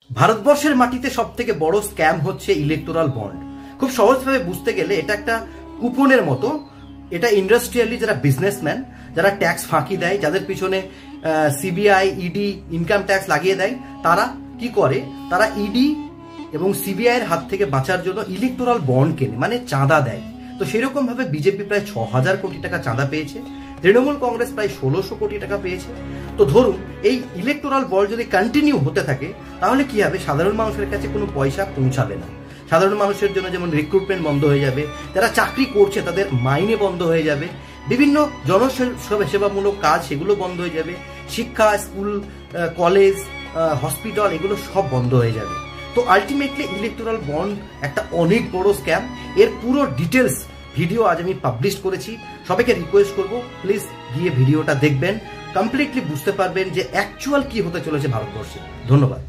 ভারতবর্ষের মাটিতে সব থেকে বড় স্ক্যাম হচ্ছে ইলেকটোরাল বন্ড। খুব সহজভাবে বুঝতে গেলে এটা একটা কুপনের মতো। এটা ইন্ডাস্ট্রিয়ালি যারা বিজনেসম্যান, যারা ট্যাক্স ফাঁকি দেয়, যাদের পিছনে সিবিআই, ইডি, ইনকাম ট্যাক্স লাগিয়ে দেয়, তারা কি করে, তারা ইডি এবং সিবিআই এর হাত থেকে বাঁচার জন্য ইলেকটোরাল বন্ড কেনে, মানে চাঁদা দেয়। তো সেরকম ভাবে বিজেপি প্রায় ৬,০০০ কোটি টাকা চাঁদা পেয়েছে, তৃণমূল কংগ্রেস প্রায় ১৬০০ কোটি টাকা পেয়েছে। তো ধরুন এই ইলেকটোরাল বন্ড যদি কন্টিনিউ হতে থাকে তাহলে কি হবে, সাধারণ মানুষের কাছে কোনো পয়সা পৌঁছাবে না। সাধারণ মানুষের জন্য যেমন রিক্রুটমেন্ট বন্ধ হয়ে যাবে, যারা চাকরি করছে তাদের মাইনে বন্ধ হয়ে যাবে, বিভিন্ন জনসেবামূলক কাজ সেগুলো বন্ধ হয়ে যাবে, শিক্ষা, স্কুল, কলেজ, হসপিটাল এগুলো সব বন্ধ হয়ে যাবে। তো আলটিমেটলি ইলেকটোরাল বন্ড একটা অনেক বড় স্ক্যাম। এর পুরো ডিটেলস ভিডিও আজ আমি পাবলিশ করেছি। সবাইকে রিকোয়েস্ট করব প্লিজ গিয়ে ভিডিওটা দেখবেন, কমপ্লিটলি বুঝতে পারবেন যে অ্যাকচুয়াল কি হতে চলেছে ভারতবর্ষে। ধন্যবাদ।